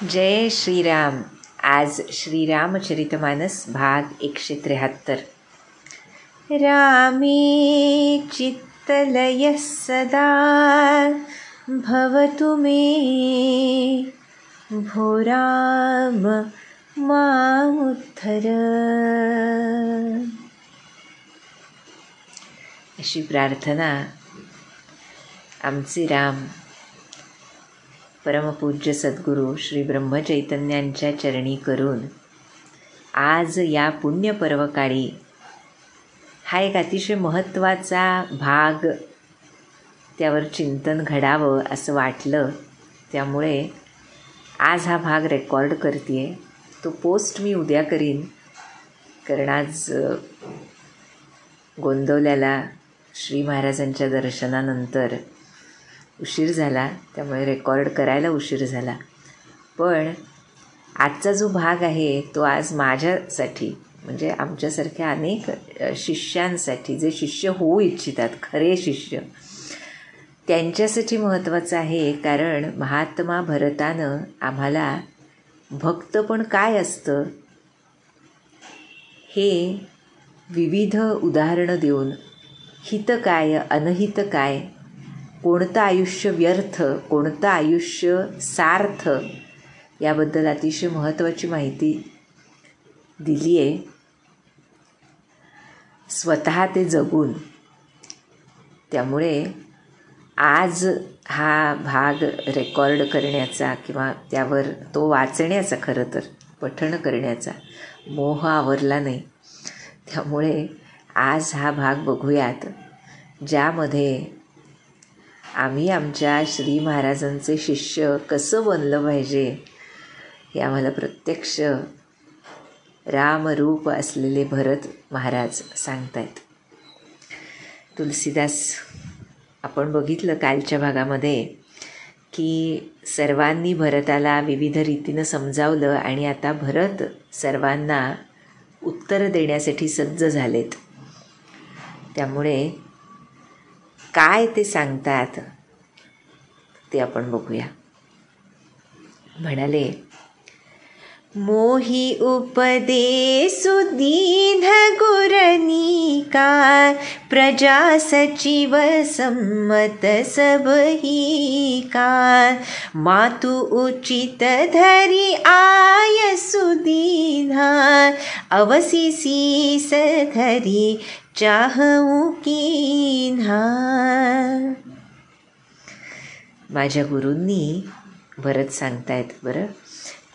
जय श्रीराम. आज श्रीरामचरितमानस भाग 173. रामे चित्तलयः सदा भवतु मे, भो राम मामुद्धर. अशी प्रार्थना आमचे राम परमपूज्य सद्गुरू श्री ब्रह्मचैतन्यांच्या चरणी करून आज या पुण्यपर्वकाळी हा एक अतिशय महत्त्वाचा भाग त्यावर चिंतन घडावं असं वाटलं. त्यामुळे आज हा भाग रेकॉर्ड करते आहे. तो पोस्ट मी उद्या करीन, कारण आज गोंदवल्याला श्री महाराजांच्या दर्शनानंतर उशीर झाला, त्यामुळे रेकॉर्ड करायला उशीर झाला. पण आजचा जो भाग आहे तो आज माझ्यासाठी, म्हणजे आमच्यासारख्या अनेक शिष्यांसाठी, जे शिष्य होऊ इच्छितात, खरे शिष्य, त्यांच्यासाठी महत्त्वाचं आहे. कारण महात्मा भरतानं आम्हाला भक्तपण काय असतं हे विविध उदाहरणं देऊन, हित काय अनहित काय, कोणतं आयुष्य व्यर्थ, कोणतं आयुष्य सार्थ, याबद्दल अतिशय महत्त्वाची माहिती दिली आहे, स्वतः ते जगून. त्यामुळे आज हा भाग रेकॉर्ड करण्याचा किंवा त्यावर तो वाचण्याचा, खरं तर पठण करण्याचा मोह आवरला नाही. त्यामुळे आज हा भाग बघूयात, ज्यामध्ये आम्ही आमच्या श्री महाराजांचे शिष्य कसं बनलं पाहिजे हे आम्हाला प्रत्यक्ष रामरूप असलेले भरत महाराज सांगतायत. तुलसीदास, आपण बघितलं कालच्या भागामध्ये की सर्वांनी भरताला विविध रीतीनं समजावलं आणि आता भरत सर्वांना उत्तर देण्यासाठी सज्ज झालेत. त्यामुळे काय ते सांगतात ते आपण बघूया. म्हणाले, मोही उपदेसु दीन गुरनिका, प्रजा सचिव सम्मत सबही का, मातु उचित धरी आय सुदीना, अवसिसी सधरी चाहू कीन्हा. माझ्या गुरूंनी, भरत सांगतायत बरं,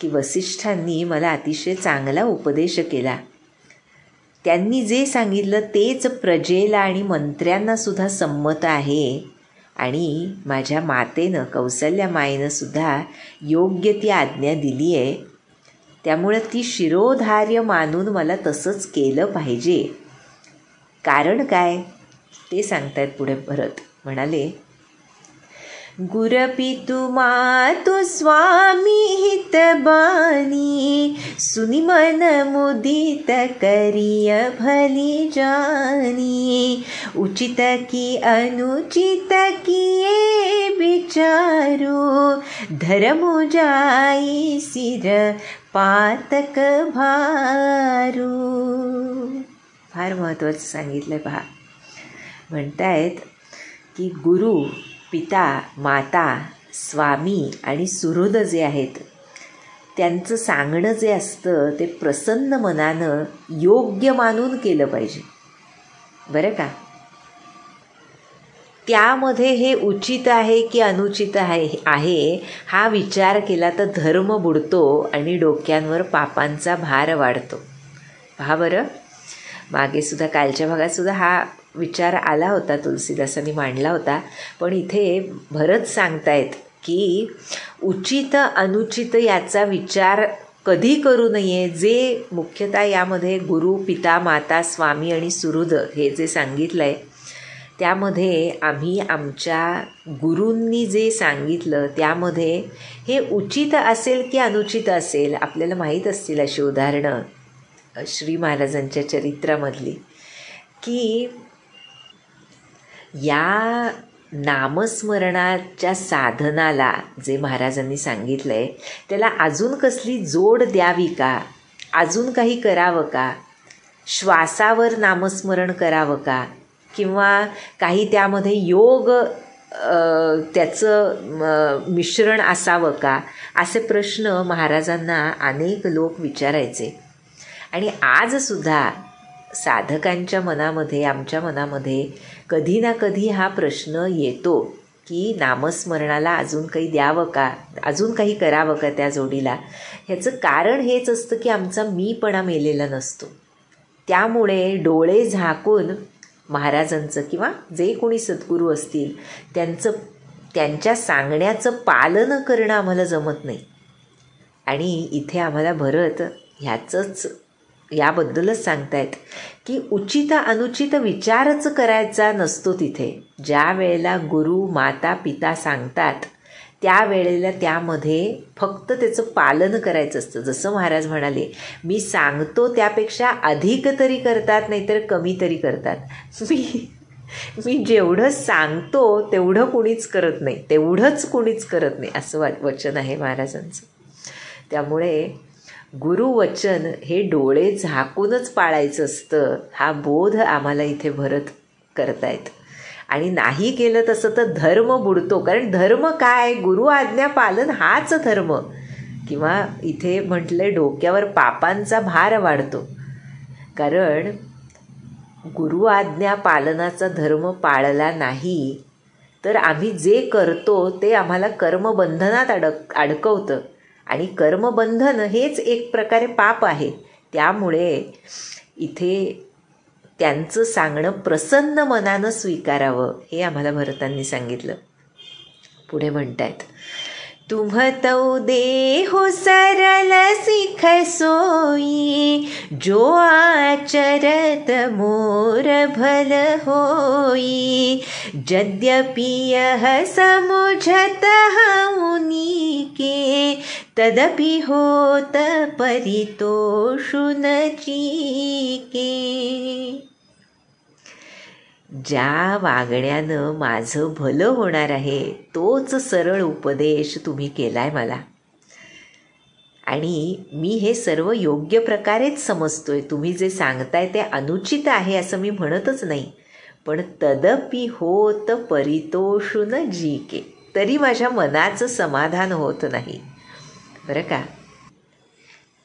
की वसिष्ठांनी मला अतिशय चांगला उपदेश केला. त्यांनी जे सांगितलं तेच प्रजेला आणि मंत्र्यांनासुद्धा संमत आहे, आणि माझ्या मातेनं, कौसल्या मायेनं सुद्धा योग्य ती आज्ञा दिली आहे. त्यामुळं ती शिरोधार्य मानून मला तसंच केलं पाहिजे. कारण काय ते सांगतायत पुढे भरत. म्हणाले, गुरपितु मातु स्वामी हितबानी, सुनि मन मुदित करिय भली जानी, उचित की अनुचित किए विचारू, धर्मु जाई सिर पातक भारू. फार महत्त्वाचं सांगितलं आहे पहा. म्हणतायत की गुरु, पिता, माता, स्वामी आणि सुहृद जे आहेत, त्यांचं सांगणं जे असतं ते प्रसन्न मनानं योग्य मानून केलं पाहिजे, बरं का. त्यामध्ये हे उचित आहे की अनुचित आहे हा विचार केला तर धर्म बुडतो आणि डोक्यांवर पापांचा भार वाढतो. पहा बरं, मागेसुद्धा कालच्या भागातसुद्धा हा विचार आला होता, तुलसीदासांनी मांडला होता. पण इथे भरत सांगतायत की उचित अनुचित याचा विचार कधी करू नये. जे मुख्यतः यामध्ये गुरु, पिता, माता, स्वामी आणि सुहृद हे जे सांगितलं आहे, त्यामध्ये आम्ही आमच्या गुरूंनी जे सांगितलं त्यामध्ये हे उचित असेल की अनुचित असेल, आपल्याला माहीत असतील अशी उदाहरणं श्री महाराजांच्या चरित्रामधली, की या नामस्मरणाच्या साधनाला जे महाराजांनी सांगितलं आहे त्याला अजून कसली जोड द्यावी का, अजून काही करावं का, श्वासावर नामस्मरण करावं का, किंवा काही त्यामध्ये योग त्याचं मिश्रण असावं का, असे प्रश्न महाराजांना अनेक लोक विचारायचे. आणि आजसुद्धा साधकांच्या मनामध्ये, आमच्या मनामध्ये कधी ना कधी हा प्रश्न येतो की नामस्मरणाला अजून काही द्यावं का, अजून काही करावं का त्या जोडीला. ह्याचं कारण हेच असतं की आमचा मीपणा मेलेला नसतो. त्यामुळे डोळे झाकून महाराजांचं किंवा जे कोणी सद्गुरू असतील त्यांच्या सांगण्याचं पालन करणं आम्हाला जमत नाही. आणि इथे आम्हाला भरत याबद्दलच सांगतायत की उचित अनुचित विचारच करायचा नसतो तिथे. ज्या वेळेला गुरु माता पिता सांगतात त्यावेळेला त्यामध्ये फक्त त्याचं पालन करायचं असतं. जसं महाराज म्हणाले, मी सांगतो त्यापेक्षा अधिक तरी करतात नाहीतर कमी तरी करतात. मी जेवढं सांगतो तेवढं कुणीच करत नाही, तेवढंच कुणीच करत नाही, असं वचन आहे महाराजांचं. त्यामुळे गुरुवचन हे डोळे झाकूनच पाळायचं असतं, हा बोध आम्हाला इथे भरत करतायत. आणि नाही केलं तसं तर धर्म बुडतो. कारण धर्म काय, गुरु आज्ञा पालन हाच धर्म. किंवा इथे म्हटलं डोक्यावर पापांचा भार वाढतो. कारण गुरु आज्ञा पालनाचा धर्म पाळला नाही तर आम्ही जे करतो ते आम्हाला कर्मबंधनात अडकवतं. आणि कर्मबंधन हेच एक प्रकारे पाप आहे. त्यामुळे इथे त्यांचं सांगणं प्रसन्न मनानं स्वीकारावं हे आम्हाला भरतांनी सांगितलं. पुढे म्हणतायत, तुम्ह तौ देहु सरल सिख सोई, जो आचरत मोर भल होई. यद्यपि यह समुझत हउनी के, तदपि होत परितोषु न चीके. ज्या वागण्यानं माझं भलं होणार आहे तोच सरळ उपदेश तुम्ही केलाय मला. आणि मी हे सर्व योग्य प्रकारेच समजतोय. तुम्ही जे सांगताय ते अनुचित आहे असं मी म्हणतच नाही. पण तदपि होत परितोषुन जीके, तरी माझ्या मनाचं समाधान होत नाही. बरं का,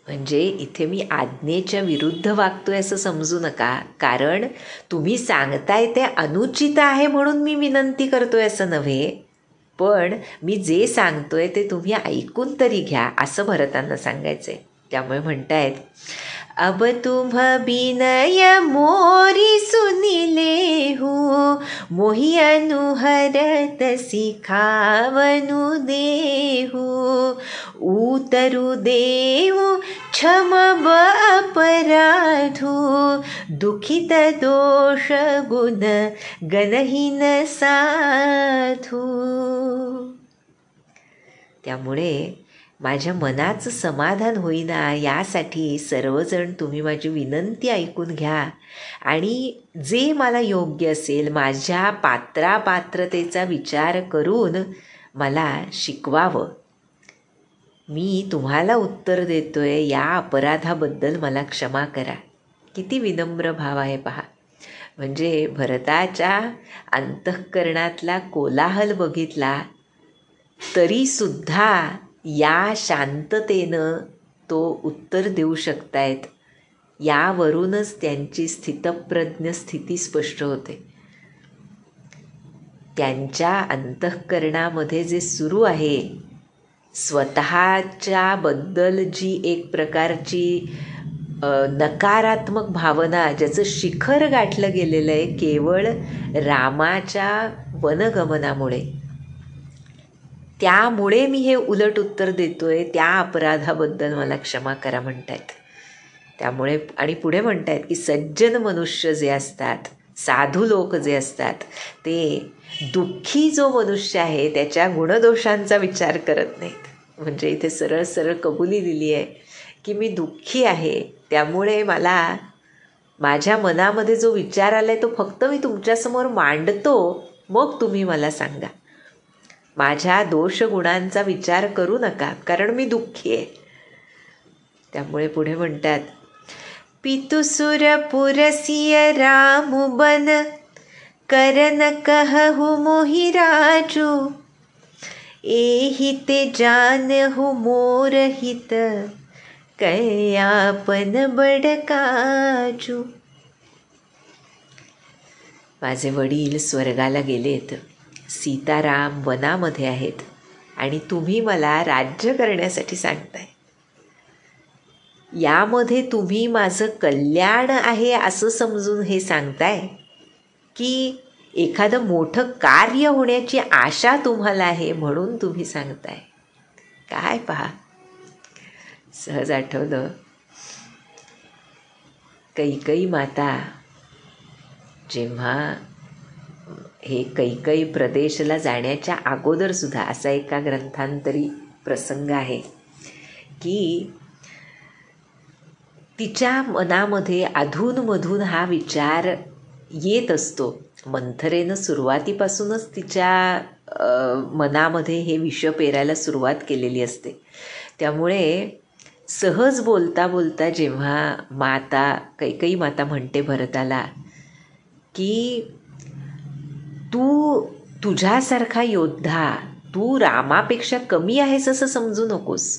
म्हणजे इथे मी आज्ञेच्या विरुद्ध वागतोय असं समजू नका. कारण तुम्ही सांगताय ते अनुचित आहे म्हणून मी विनंती करतोय असं नव्हे. पण मी जे सांगतोय ते तुम्ही ऐकून तरी घ्या असं भरतांना सांगायचंय. त्यामुळे म्हणतायत, अब तुम्ह बिनय मोरी सुनिले हो, मोहि अनुहरत सिखावनु देहु. उतरु देहु क्षमब अपराधु, दुखित दोष गुण गणहीन साधू. त्यामुळे माझ्या मनाचं समाधान होईना यासाठी सर्वजण तुम्ही माझी विनंती ऐकून घ्या आणि जे मला योग्य असेल माझ्या पात्रतेचा विचार करून मला शिकवावं. मी तुम्हाला उत्तर देतोय या अपराधाबद्दल मला क्षमा करा. किती विनम्र भाव आहे पहा. म्हणजे भरताच्या अंतःकरणातला कोलाहल बघितला तरीसुद्धा या शांततेनं तो उत्तर देऊ शकतायत. यावरूनच त्यांची स्थितप्रज्ञ स्थिती स्पष्ट होते. त्यांच्या अंतःकरणामध्ये जे सुरू आहे, स्वतःच्या बद्दल जी एक प्रकारची नकारात्मक भावना, ज्याचं शिखर गाठलं गेलेलं आहे केवळ रामाच्या वनगमनामुळे, त्यामुळे मी हे उलट उत्तर देतोय, त्या अपराधाबद्दल मला क्षमा करा म्हणतायत. त्यामुळे आणि पुढे म्हणतायत की सज्जन मनुष्य जे असतात, साधू लोक जे असतात, ते दुःखी जो मनुष्य आहे त्याच्या गुणदोषांचा विचार करत नाहीत. म्हणजे इथे सरळ सरळ कबुली दिली आहे की मी दुःखी आहे, त्यामुळे माझ्या मनामध्ये जो विचार आला आहे तो फक्त मी तुमच्यासमोर मांडतो मग तुम्ही मला सांगा. माझ्या दोषगुणांचा विचार करू नका, कारण मी दुःखी आहे. त्यामुळे पुढे म्हणतात, पितुसुर पुरसिय रामु बन करन कहु मोहि राजू एहिते जानहु मोर हित कयापन बडकाजू. माझे वडील स्वर्गाला गेलेत, सीताराम वनामध्ये आहेत आणि तुम्ही मला राज्य करण्यासाठी सांगताय. यामध्ये तुम्ही माझं कल्याण आहे असं समजून हे सांगताय की एखादं मोठं कार्य होण्याची आशा तुम्हाला आहे म्हणून तुम्ही सांगताय. काय पहा, सहज आठवलं, कैकई माता जेव्हा हे कैकई प्रदेशला जाण्याच्या अगोदरसुद्धा असा एका ग्रंथांतरी प्रसंग आहे की तिच्या मनामध्ये अधूनमधून हा विचार येत असतो. मंथरेनं सुरुवातीपासूनच तिच्या मनामध्ये हे विष पेरायला सुरुवात केलेली असते. त्यामुळे सहज बोलता बोलता जेव्हा कैकई माता म्हणते भरताला की तुझ्यासारखा योद्धा, तू रामापेक्षा कमी आहेस असं समजू नकोस.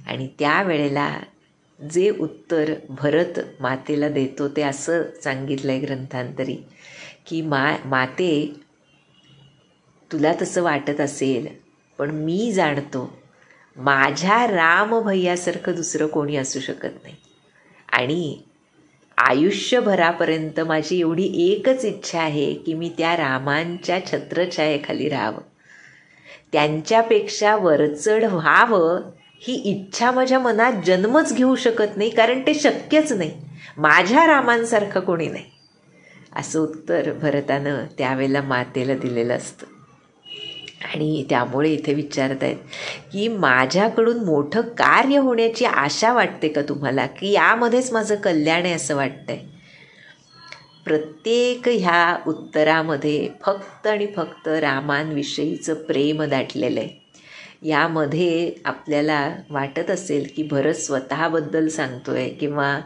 आणि त्यावेळेला जे उत्तर भरत मातेला देतो ते असं सांगितलं आहे ग्रंथांतरी की माते, तुला तसं वाटत असेल, पण मी जाणतो माझ्या राम भैयासारखं दुसरं कोणी असू शकत नाही. आणि आयुष्यभरापर्यंत माझी एवढी एकच इच्छा आहे की मी त्या रामांच्या छत्रछायेखाली राहावं, त्यांच्यापेक्षा वरचढ व्हावं ही इच्छा माझ्या मनात जन्मच घेऊ शकत नाही, कारण ते शक्यच नाही. माझ्या रामांसारखं कोणी नाही, असं उत्तर भरतानं त्यावेळेला मातेला दिलेलं असतं. आणि त्यामुळे इथे विचारत आहेत की माझ्याकडून मोठं कार्य होण्याची आशा वाटते का तुम्हाला, की यामध्येच माझं कल्याण आहे असं वाटतंय. प्रत्येक ह्या उत्तरामध्ये फक्त आणि फक्त रामांविषयीचं प्रेम दाटलेलं आहे. यामध्ये आपल्याला वाटत असेल की भरत स्वतःबद्दल सांगतोय किंवा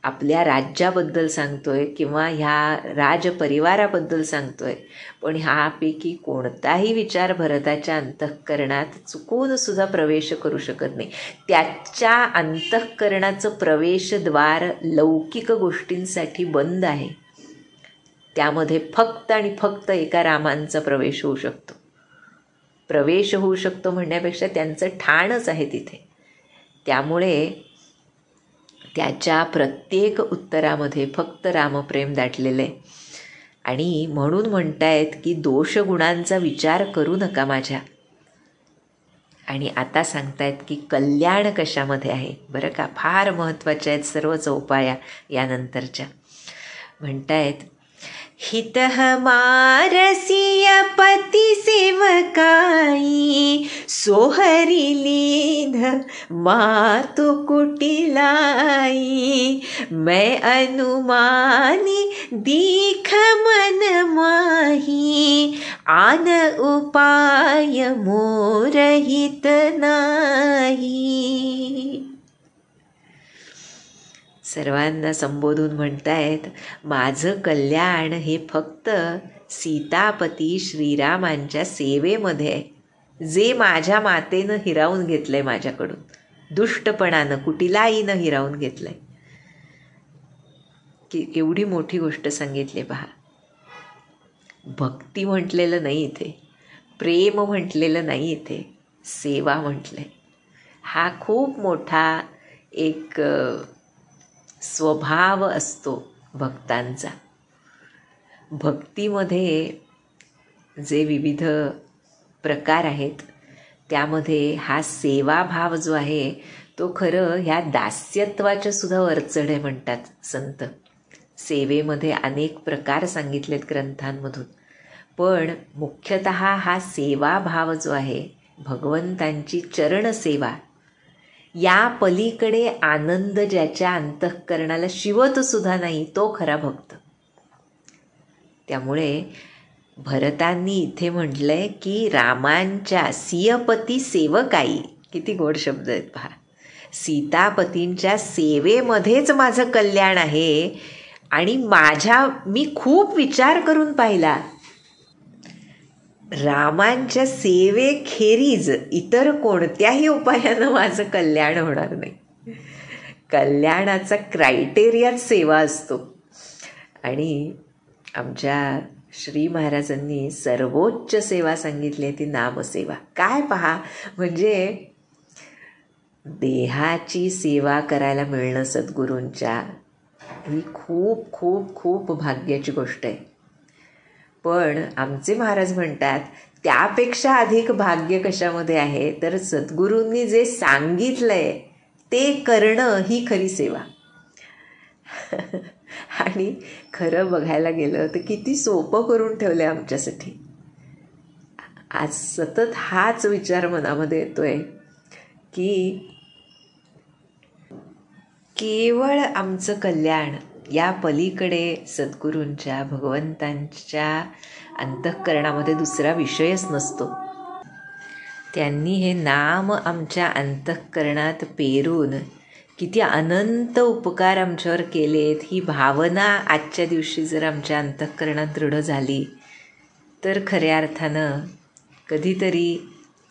आपल्या राज्याबद्दल सांगतोय किंवा ह्या राजपरिवाराबद्दल सांगतोय, पण ह्यापैकी कोणताही विचार भरताच्या अंतःकरणात चुकूनसुद्धा प्रवेश करू शकत नाही. त्याच्या अंतःकरणाचं प्रवेशद्वार लौकिक गोष्टींसाठी बंद आहे. त्यामध्ये फक्त आणि फक्त एका रामांचा प्रवेश होऊ शकतो. प्रवेश होऊ शकतो म्हणण्यापेक्षा त्यांचं ठाणच आहे तिथे. त्यामुळे त्याच्या प्रत्येक उत्तरामध्ये फक्त रामप्रेम दाटलेलं आहे. आणि म्हणून म्हणतायत की दोषगुणांचा विचार करू नका माझ्या. आणि आता सांगतायत की कल्याण कशामध्ये आहे बरं का. फार महत्त्वाच्या आहेत सर्व चौपाया यानंतरच्या. म्हणतायत, हितः मारसिय पति सेवकाई सोहरी लीन मातु कुटिलाई मैं अनुमानी दीख मन माही आन उपाय मोर हित नाही. सर्वांना संबोधून म्हणतायत, माझं कल्याण हे फक्त सीतापती श्रीरामांच्या सेवेमध्ये आहे, जे माझ्या मातेनं हिरावून घेतलंय माझ्याकडून, दुष्टपणानं कुटिलाईनं हिरावून घेतलंय. केवढी मोठी गोष्ट सांगितली पहा. भक्ती म्हटलेलं नाही इथे, प्रेम म्हटलेलं नाही इथे, सेवा म्हटलंय. हा खूप मोठा एक स्वभाव असतो भक्तांचा. भक्तीमध्ये जे विविध प्रकार आहेत त्यामध्ये हा सेवाभाव जो आहे तो खरं ह्या दास्यत्वाच्या सुद्धा वरचढ आहे म्हणतात संत. सेवेमध्ये अनेक प्रकार सांगितलेत ग्रंथांमधून, पण मुख्यतः हा सेवाभाव जो आहे, भगवंतांची चरणसेवा, या पलीकडे आनंद ज्याच्या अंतःकरणाला शिवत सुद्धा नाही तो खरा भक्त. त्यामुळे भरतांनी इथे म्हटलंय की रामांच्या सियपती सेवकाई, किती गोड शब्द आहेत पहा. सीतापतींच्या सेवेमध्येच माझं कल्याण आहे आणि मी खूप विचार करून पाहिला, रामांच्या सेवेखेरीज इतर कोणत्याही उपायानं माझं कल्याण होणार नाही. कल्याणाचा क्रायटेरियाच सेवा असतो. आणि आमच्या श्री महाराजांनी सर्वोच्च सेवा सांगितली आहे ती नामसेवा. काय पहा, म्हणजे देहाची सेवा करायला मिळणं सद्गुरूंच्या, ही खूप खूप खूप भाग्याची गोष्ट आहे. पण आमचे महाराज म्हणतात त्यापेक्षा अधिक भाग्य कशामध्ये आहे, तर सद्गुरूंनी जे सांगितलंय ते करणं ही खरी सेवा. आणि खरं बघायला गेलं तर किती सोपं करून ठेवलं आहे आमच्यासाठी. आज सतत हाच विचार मनामध्ये येतोय की केवळ आमचं कल्याण, या पलीकडे सद्गुरूंच्या भगवंतांच्या अंतःकरणामध्ये दुसरा विषयच नसतो. त्यांनी हे नाम आमच्या अंतःकरणात पेरून किती अनंत उपकार आमच्यावर केलेत, ही भावना आजच्या दिवशी जर आमच्या अंतःकरणात दृढ झाली तर खऱ्या अर्थानं कधीतरी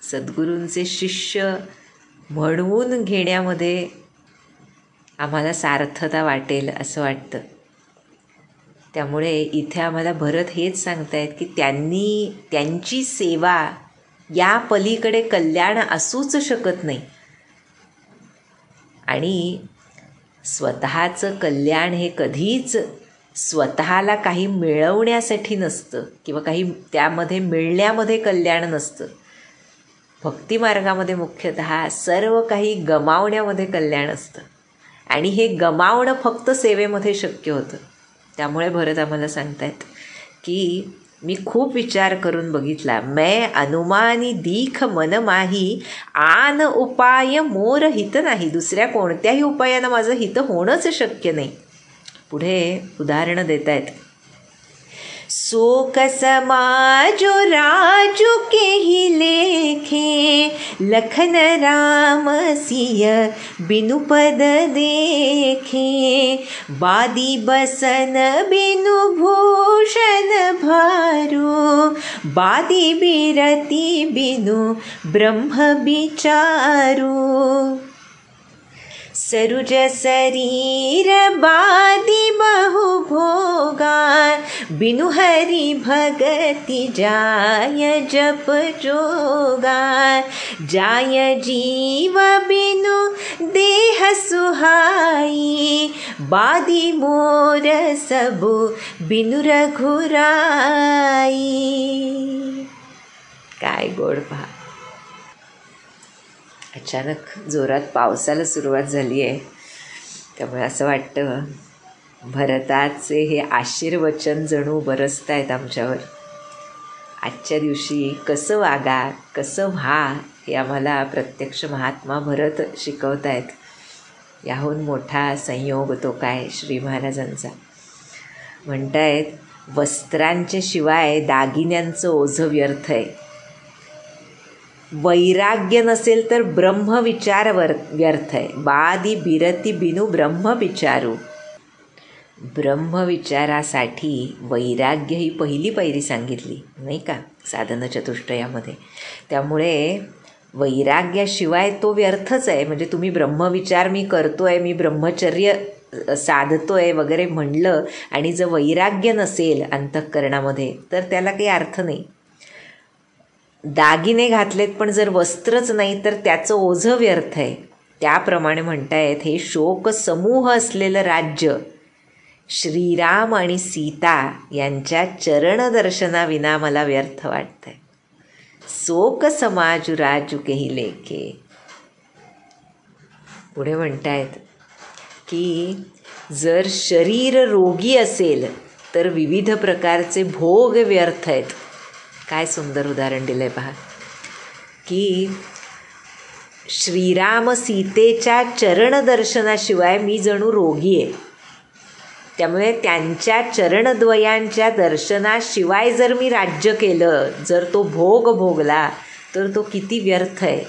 सद्गुरूंचे शिष्य म्हणवून घेण्यामध्ये आम्हाला सार्थता वाटेल असं वाटतं. त्यामुळे इथे आम्हाला भरत हेच सांगतायत की त्यांची सेवा या पलीकडे कल्याण असूच शकत नाही. आणि स्वतःचं कल्याण हे कधीच स्वतःला काही मिळवण्यासाठी नसतं किंवा काही त्यामध्ये मिळण्यामध्ये कल्याण नसतं. भक्तिमार्गामध्ये मुख्यतः सर्व काही गमावण्यामध्ये कल्याण असतं आणि हे गमावणं फक्त सेवेमध्ये शक्य होतं. त्यामुळे भरत आम्हाला सांगतायत की मी खूप विचार करून बघितला, मैं अनुमानी दीख मन माही, आन उपाय मोर हित नाही. दुसऱ्या कोणत्याही उपायानं माझं हित होणंच शक्य नाही. पुढे उदाहरणं देत आहेत. शोक समाजो राजू के ही लेखे, लखन राम सिय बिनु पद देखे, बादी बसन बिनु भूषण भारू, बादी बिरती बिनु ब्रह्म विचारू, सरुज शरीर बादी बहु भोगा, बिनु हरि भगति जाय जप जोगा, जाय जीव बिनु देह सुहाई, बादी मोर सबु बिनु रघुराई. काय गोड पहा. अचानक जोरात पावसाला सुरुवात झाली आहे. त्यामुळे असं वाटतं भरताचे हे आशीर्वचन जणू बरसत आहेत आमच्यावर. आजच्या दिवशी कसं वागा, कसं व्हा, हे आम्हाला प्रत्यक्ष महात्मा भरत शिकवत आहेत. याहून मोठा संयोग तो काय श्री महाराजांचा. म्हणतायत वस्त्रांच्या शिवाय दागिन्यांचं ओझं व्यर्थ आहे. वैराग्य नसेल तर ब्रह्मविचार व्यर्थ आहे. बादी बिरती बिनु ब्रह्म विचारू. ब्रह्मविचारासाठी वैराग्य ही पहिली पायरी सांगितली नाही का साधन चतुष्टयामध्ये. त्यामुळे वैराग्याशिवाय तो व्यर्थच आहे. म्हणजे तुम्ही ब्रह्मविचार मी करतोय, मी ब्रह्मचर्य साधतोय वगैरे म्हणलं आणि जर वैराग्य नसेल अंतःकरणामध्ये तर त्याला काही अर्थ नाही. दागिने घातलेत पण जर वस्त्रच नाही तर त्याचं ओझं व्यर्थ आहे. त्याप्रमाणे म्हणतायत हे शोक समूह असलेलं राज्य श्रीराम आणि सीता यांच्या चरणदर्शनाविना मला व्यर्थ वाटतं आहे. शोक समाजू राजू केही लेखे. पुढे म्हणतायत की जर शरीर रोगी असेल तर विविध प्रकारचे भोग व्यर्थ आहेत. काय सुंदर उदाहरण दिलं आहे पहा की श्रीराम सीतेच्या चरणदर्शनाशिवाय मी जणू रोगी आहे. त्यामुळे त्यांच्या चरणद्वयांच्या दर्शनाशिवाय जर मी राज्य केलं, जर तो भोग भोगला, तर तो किती व्यर्थ आहे.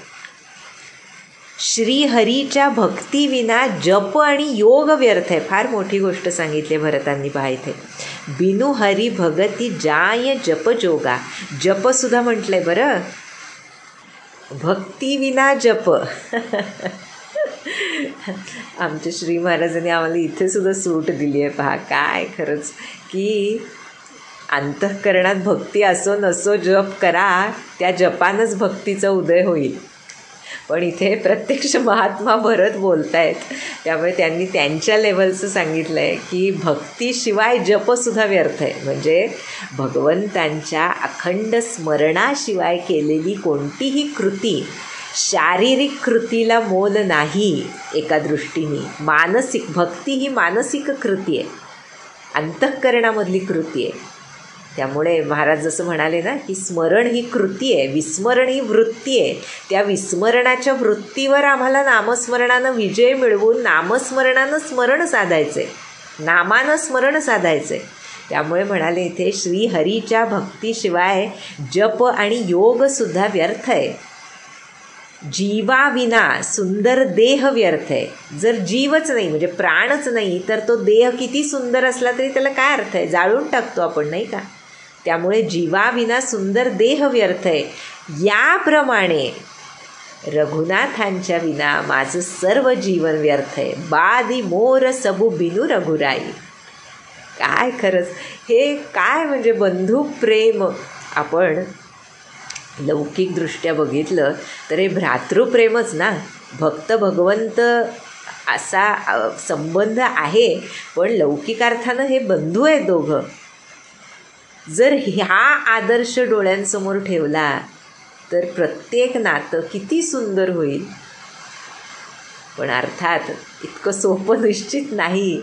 श्रीहरीच्या भक्तीविना जप आणि योग व्यर्थ आहे. फार मोठी गोष्ट सांगितली भरतांनी पहा इथे. बिनु हरी भगती जाय जप जोगा. जपसुद्धा म्हटलंय बरं, भक्तीविना जप. आमच्या श्री महाराजांनी आम्हाला इथे सुद्धा सूट दिली आहे पहा. काय खरंच की अंतःकरणात भक्ती असो नसो जप करा, त्या जपानंच भक्तीचा उदय होईल. पण इथे प्रत्यक्ष महात्मा भरत बोलत आहेत, त्यामुळे त्यांनी त्यांच्या लेवलचं सांगितलं आहे की भक्तीशिवाय जपसुद्धा व्यर्थ आहे. म्हणजे भगवंतांच्या अखंड स्मरणाशिवाय केलेली कोणतीही कृती शारीरिक कृतीला मोल नाही. एका दृष्टीने मानसिक भक्ती ही मानसिक कृती आहे, अंतःकरणामधली कृती आहे. त्यामुळे महाराज जसं म्हणाले ना की स्मरण ही कृती आहे, विस्मरण ही वृत्ती आहे. त्या विस्मरणाच्या वृत्तीवर आम्हाला नामस्मरणानं विजय मिळवून नामस्मरणानं स्मरण साधायचं आहे, नामानं स्मरण साधायचं आहे. त्यामुळे म्हणाले इथे श्रीहरीच्या भक्तीशिवाय जप आणि योगसुद्धा व्यर्थ आहे. जीवाविना सुंदर देह व्यर्थ आहे. जर जीवच नाही म्हणजे प्राणच नाही, तर तो देह किती सुंदर असला तरी त्याला काय अर्थ आहे, जाळून टाकतो आपण, नाही का. त्यामुळे जीवाविना सुंदर देह व्यर्थ आहे. याप्रमाणे रघुनाथांच्या विना माझं सर्व जीवन व्यर्थ आहे. बादी मोर सबू बिनू रघुराई. काय खरंच हे काय म्हणजे बंधू प्रेम. आपण लौकिकदृष्ट्या बघितलं तर हे भ्रातृप्रेमच ना. भक्त भगवंत असा संबंध आहे, पण लौकिकार्थानं हे बंधू आहेत दोघं. जर ह्या आदर्श डोळ्यांसमोर ठेवला तर प्रत्येक नातं किती सुंदर होईल. पण अर्थात इतकं सोपं निश्चित नाही.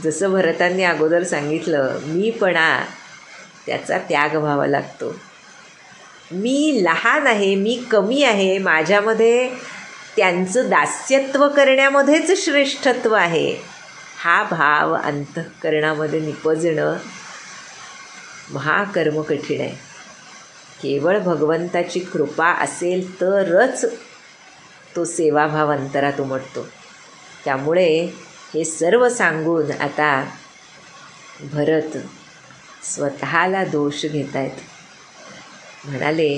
जसं भरतांनी अगोदर सांगितलं, मीपणा त्याचा त्याग व्हावा लागतो. मी लहान आहे, मी कमी आहे, माझ्यामध्ये त्यांचं दास्यत्व करण्यामध्येच श्रेष्ठत्व आहे, हा भाव अंतःकरणामध्ये निपजणं महाकर्म कठीण आहे. केवळ भगवंताची कृपा असेल तरच तो सेवाभाव अंतरात उमटतो. त्यामुळे हे सर्व सांगून आता भरत स्वतःला दोष घेत आहेत. म्हणाले,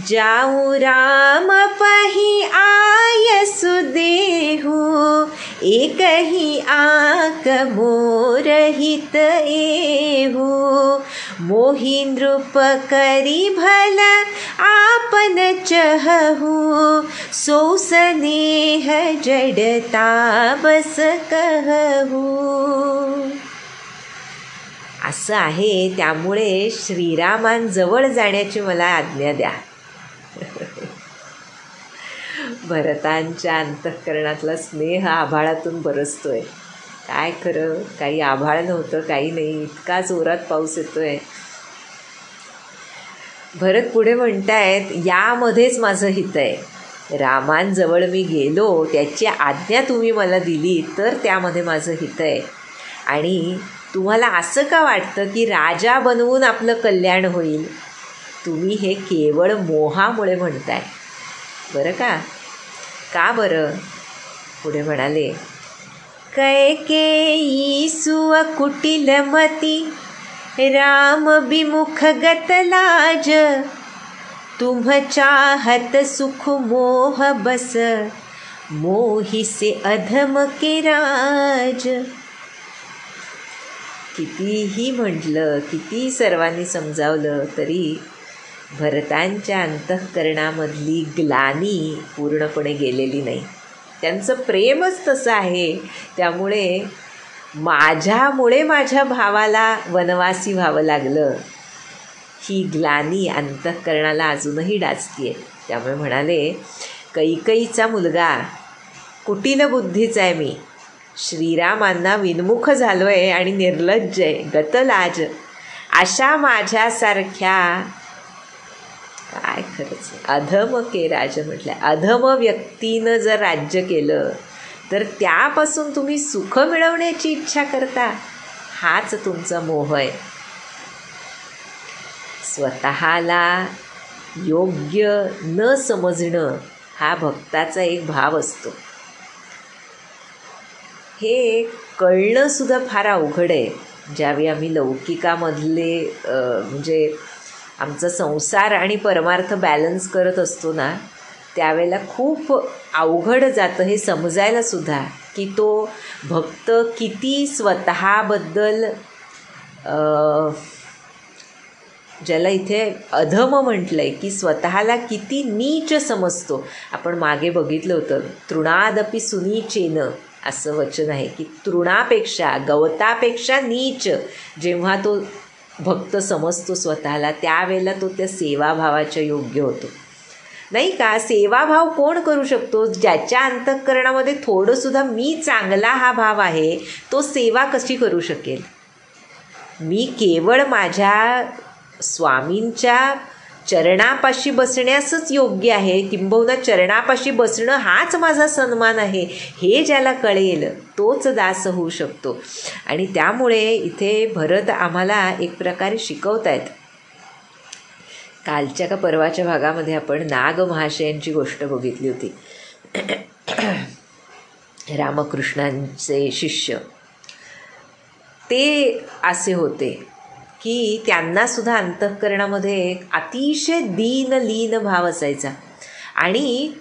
जाऊ राम पही आय सुदेहू, एकही आक मोरहित एहू, मोहि नृप करी भल आपन चहू, सो स्नेह जडता बस कहू. असं आहे, त्यामुळे श्रीरामांजवळ जाण्याची मला आज्ञा द्या. भरतांच्या अंतःकरणातला स्नेह आभाळातून बरसतोय. काय खरं, काही आभाळ नव्हतं, काही नाही, इतका जोरात पाऊस येतोय. भरत पुढे म्हणतायत, यामध्येच माझं हित आहे. रामांजवळ मी गेलो, त्याची आज्ञा तुम्ही मला दिली तर त्यामध्ये माझं हित आहे. आणि तुम्हाला असं का वाटतं की राजा बनवून आपलं कल्याण होईल? तुम्ही हे केवळ मोहामुळे म्हणताय बरं का. का बरं? पुढे म्हणाले, कैकेयी सुव कुटिलमती, राम विमुख गत लाज, तुम चाहत सुख मोह बस, मोहि से अधम के राज. कितीही म्हटलं, किती सर्वांनी समजावलं तरी भरतांच्या अंतःकरणामधली ग्लानी पूर्णपणे गेलेली नाही. त्यांचं प्रेमच तसं आहे. त्यामुळे माझ्यामुळे माझ्या भावाला वनवासी व्हावं लागलं, ही ग्लानी अंतःकरणाला अजूनही डाचते आहे. त्यामुळे म्हणाले, कैकेयीचा मुलगा, कुटिल बुद्धीचा आहे मी, श्रीरामांना विनमुख झालो आहे आणि निर्लज्ज आहे, गतलाज. अशा माझ्यासारख्या काय खरंच अधम के राज म्हटलं, अधम व्यक्तीनं जर राज्य केलं तर त्यापासून तुम्ही सुख मिळवण्याची इच्छा करता, हाच तुमचा मोह आहे. स्वतःला योग्य न समजणं हा भक्ताचा एक भाव असतो. हे कळणंसुद्धा फार अवघड आहे. ज्यावेळी आम्ही लौकिकामधले म्हणजे आमचा संसार आणि परमार्थ बॅलन्स करत असतो ना, त्यावेळेला खूप अवघड जातं हे समजायलासुद्धा की तो भक्त किती स्वतःबद्दल ज्याला इथे अधम म्हटलं आहे की स्वतःला किती नीच समजतो. आपण मागे बघितलं होतं, तृणादपि सुनीचेन असं वचन आहे की तृणापेक्षा, गवतापेक्षा नीच जेव्हा तो भक्त समजतो स्वतःला, त्यावेळेला तो त्या सेवाभावाच्या योग्य होतो, नाही का. सेवाभाव कोण करू शकतो? ज्याच्या अंतःकरणामध्ये थोडंसुद्धा मी चांगला हा भाव आहे, तो सेवा कशी करू शकेल? मी केवळ माझ्या स्वामींच्या चरणापाशी बसण्यासच योग्य आहे, किंबहुना चरणापाशी बसणं हाच माझा सन्मान आहे, हे ज्याला कळेल तोच दास होऊ शकतो. आणि त्यामुळे इथे भरत आम्हाला एक प्रकारे शिकवत आहेत. कालच्या का परवाच्या भागामध्ये आपण नाग महाशयांची गोष्ट बघितली होती. रामकृष्णांचे शिष्य ते असे होते की त्यांनासुद्धा अंतःकरणामध्ये एक अतिशय लीन भाव असायचा. आणि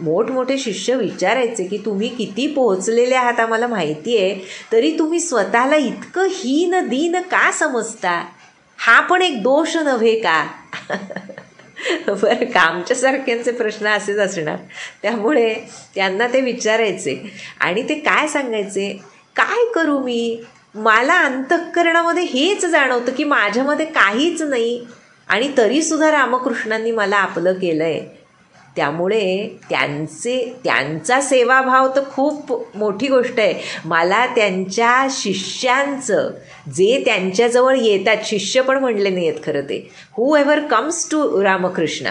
मोठमोठे शिष्य विचारायचे की तुम्ही किती पोहोचलेले आहात आम्हाला माहिती आहे, तरी तुम्ही स्वतःला इतकं दीन का समजता? हा पण एक दोष नव्हे का? बरं का, आमच्यासारख्यांचे प्रश्न असेच असणार. त्यामुळे त्यांना ते विचारायचे आणि ते काय सांगायचे, काय करू मी? मला अंतःकरणामध्ये हेच जाणवतं की माझ्यामध्ये काहीच नाही, आणि तरीसुद्धा रामकृष्णांनी मला आपलं केलं आहे. त्यामुळे त्यांचा सेवाभाव तर खूप मोठी गोष्ट आहे. मला त्यांच्या शिष्यांचं, जे त्यांच्याजवळ येतात, शिष्य पण म्हणले नाही आहेत खरं ते, हू एव्हर कम्स टू रामकृष्ण,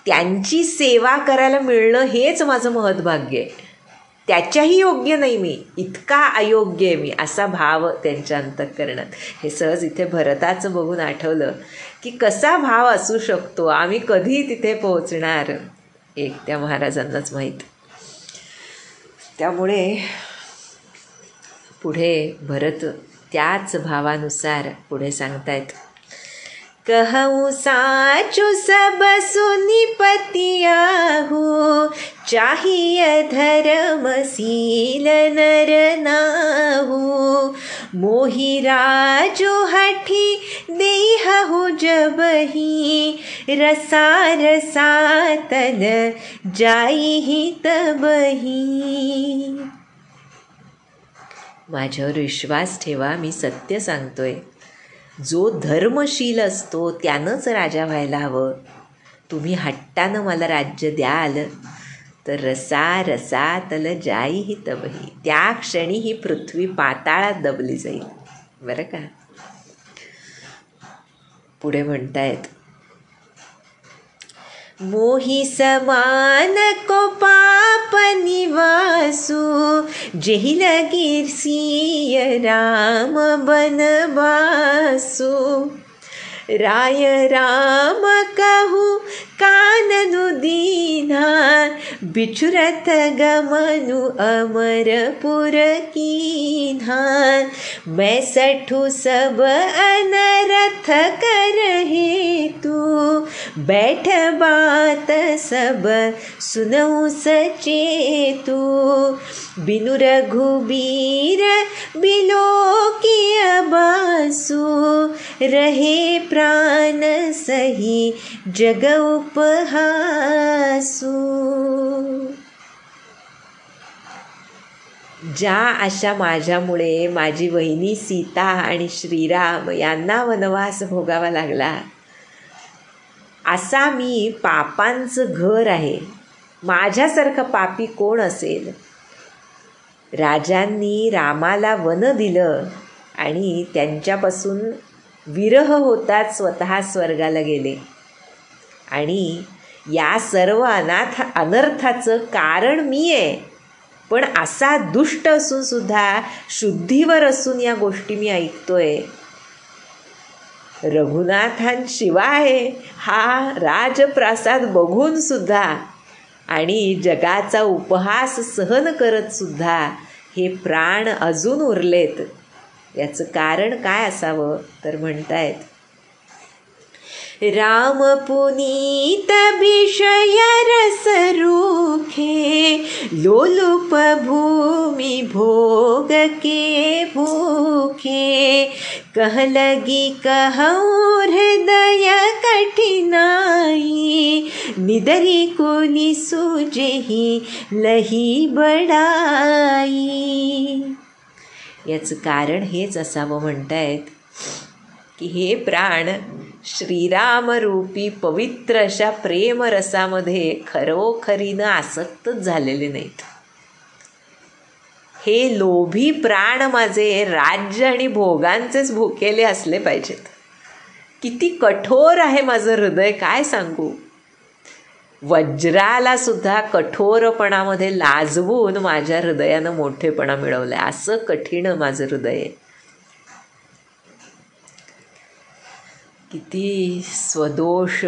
त्यांची सेवा करायला मिळणं हेच माझं महत्भाग्य आहे. त्याच्याही योग्य नाही मी, इतका अयोग्य आहे मी, असा भाव त्यांच्या अंतःकरणात. हे सहज इथे भरताचं बघून आठवलं की कसा भाव असू शकतो, आम्ही कधी तिथे पोहोचणार, एक त्या महाराजांनाच माहीत. त्यामुळे पुढे भरत त्याच भावानुसार पुढे सांगतायत. कहूँ साचु सब सुनिपतियाहू, चाहिए धर्मशील नर नाहू, मोहि राजो हठी देहु जबहि, रसा रसातल जाइहि तबहि. माझ्यावर विश्वास ठेवा, मी सत्य सांगतोय. जो धर्मशील असतो त्यानंच राजा व्हायला हवं. तुम्ही हट्टानं मला राज्य द्याल तर रसा रसातल जाईहि तबहि, त्या क्षणी ही पृथ्वी पाताळात दबली जाईल. बरं का. पुढे म्हणतायत, मोहि समान को पाप निवासु, जेहि लगी सिय राम बनवासु, राय राम कहू काननु दीना, बिछुरत गमनु अमरपुर कीन्हा, मैं सठु सब अनरथ करहे तू, बैठ बात सब सुनऊ सचेतु, बिनु रघुबीर बिलोकिय बासु, रहे प्राण सही जग उपहासु. ज्या अशा माझ्यामुळे माझी वहिनी सीता आणि श्रीराम यांना वनवास भोगावा लागला, असा मी पापांचं घर आहे, माझ्यासारखं पापी कोण असेल? राजांनी रामाला वन दिलं आणि त्यांच्यापासून विरह होताच स्वतः स्वर्गाला गेले, आणि या सर्व अनर्थाचं कारण मी आहे. पण असा दुष्ट असून सुद्धा, शुद्धीवर असून या गोष्टी मी ऐकतोय. रघुनाथांशिवाय हा राजप्रासाद बघून सुद्धा आणि जगाचा उपहास सहन करत सुद्धा हे प्राण अजून उरलेत. याचं कारण काय असावं तर म्हणतायत, राम पुनीत विषय रस रूखे, लोलुप भूमि भोग के भूखे, कह लगी कहूँ हृदय कठिनाई, निदरी कोनी सूझेहि लही बड़ाई. याचं कारण हेच असावं म्हणतायत की हे प्राण श्रीरामरूपी पवित्र अशा प्रेमरसामध्ये खरोखरीनं आसक्तच झालेले नाहीत. हे लोभी प्राण माझे राज्य आणि भोगांचेच भुकेले असले पाहिजेत. किती कठोर आहे माझं हृदय, काय सांगू. वज्राला सुद्धा कठोरपणामध्ये लाजवून माझ्या हृदयानं मोठेपणा मिळवलाय. असं कठीण माझं हृदय आहे. किती स्वदोष,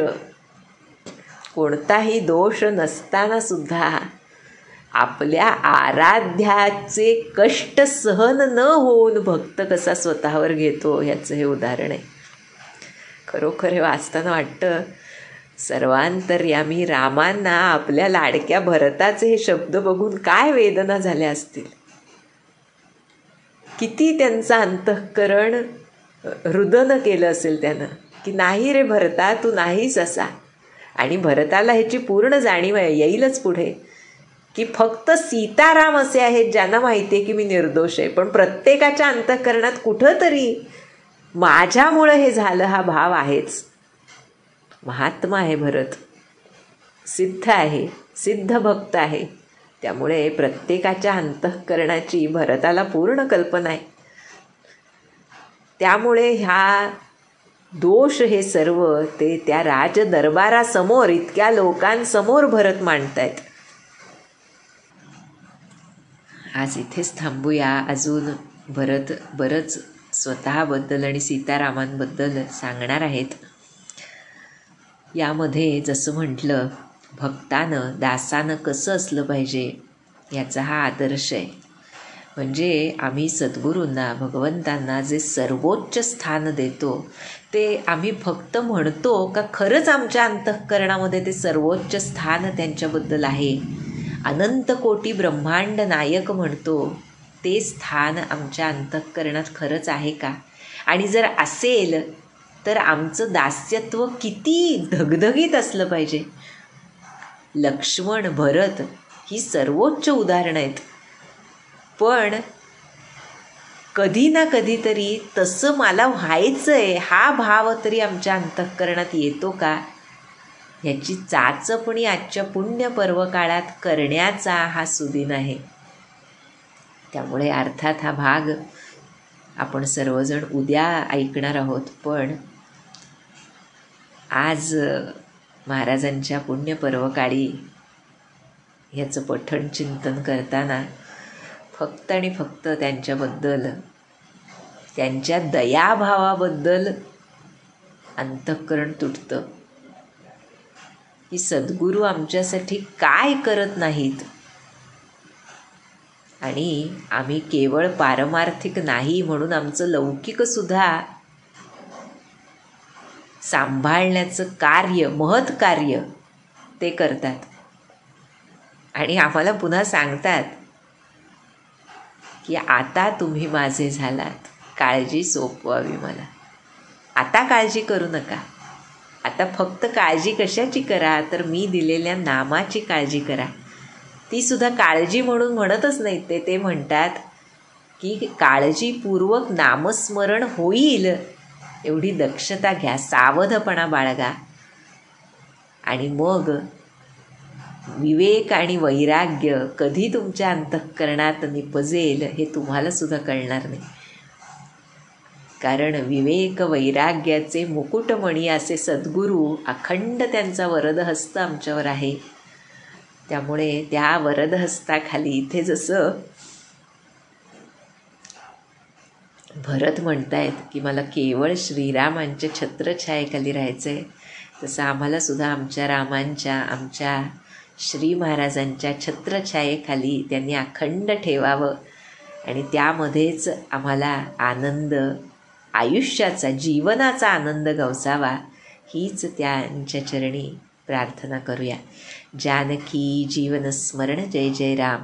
कोणताही दोष नसताना सुद्धा आपल्या आराध्याचे कष्ट सहन न होऊन भक्त कसा स्वतःवर घेतो ह्याचं हे उदाहरण आहे. खरोखर हे वाचताना वाटतं, सर्वांतर्यामी रामांना आपल्या लाडक्या भरताचे हे शब्द बघून काय वेदना झाल्या असतील. किती त्यांचं अंतःकरण रुदन केलं असेल त्यानं की नाही रे भरता, तू नाहीच असा. आणि भरताला ह्याची पूर्ण जाणीव येईलच पुढे की फक्त सीताराम असे आहेत ज्यांना माहिती आहे की मी निर्दोष आहे. पण प्रत्येकाच्या अंतःकरणात कुठंतरी माझ्यामुळं हे झालं हा भाव आहेच. महात्मा आहे भरत, सिद्ध आहे, सिद्ध भक्त आहे. त्यामुळे प्रत्येकाच्या अंतःकरणाची भरताला पूर्ण कल्पना आहे. त्यामुळे ह्या दोष हे सर्व ते त्या राजदरबारासमोर इतक्या लोकांसमोर भरत मांडतायत. आज इथेच थांबूया. अजून भरत बरंच स्वतःबद्दल आणि सीतारामांबद्दल सांगणार आहेत. यामध्ये जसं म्हटलं, भक्तानं दासानं कसं असलं पाहिजे याचा हा आदर्श आहे. म्हणजे आम्ही सद्गुरूंना, भगवंतांना जे सर्वोच्च स्थान देतो ते आम्ही फक्त म्हणतो का खरंच आमच्या अंतःकरणामध्ये ते सर्वोच्च स्थान त्यांच्याबद्दल आहे. अनंत कोटी ब्रह्मांड नायक म्हणतो ते स्थान आमच्या अंतःकरणात खरंच आहे का. आणि जर असेल तर आमचं दास्यत्व किती धगधगीत असलं पाहिजे. लक्ष्मण, भरत ही सर्वोच्च उदाहरणं आहेत. पण कधी ना कधीतरी तसं मला व्हायचं आहे हा भाव तरी आमच्या अंतःकरणात येतो का, ह्याची चाचपणी आजच्या पुण्य पर्वकाळात करण्याचा हा सुदिन आहे. त्यामुळे अर्थात हा भाग आपण सर्वजण उद्या ऐकणार आहोत. पण आज महाराजांच्या पुण्य पर्वकाळी ह्याचं पठण चिंतन करताना फक्त आणि फक्त त्यांच्याबद्दल, त्यांच्या दयाभावाबद्दल अंतःकरण तुटतं की सद्गुरू आमच्यासाठी काय करत नाहीत. आणि आम्ही केवळ पारमार्थिक नाही म्हणून आमचं लौकिकसुद्धा सांभाळण्याचं कार्य, महत्कार्य ते करतात. आणि आम्हाला पुन्हा सांगतात की आता तुम्ही माझे झालात, काळजी सोपवावी मला. आता काळजी करू नका. आता फक्त काळजी कशाची करा तर मी दिलेल्या नामाची काळजी करा. ती सुद्धा काळजी म्हणून म्हणतच नाहीत ते म्हणतात की काळजीपूर्वक नामस्मरण होईल एवढी दक्षता घ्या, सावधपणा बाळगा. आणि मग विवेक आणि वैराग्य कधी तुमच्या अंतःकरणात निपजेल हे तुम्हाला सुद्धा कळणार नाही. कारण विवेक वैराग्याचे मुकुटमणी असे सद्गुरू, अखंड त्यांचा वरदहस्त आमच्यावर आहे. त्यामुळे त्या वरदहस्ताखाली इथे जसं भरत म्हणतायत की मला केवळ श्रीरामांच्या छत्रछायेखाली राहायचं आहे, तसं आम्हालासुद्धा आमच्या रामांच्या, आमच्या श्री महाराजांच्या छत्रछायेखाली त्यांनी अखंड ठेवावं आणि त्यामध्येच आम्हाला आनंद, आयुष्याचा, जीवनाचा आनंद गवसावा, हीच त्यांच्या चरणी प्रार्थना करूया. जानकी जीवन स्मरण जय जय राम.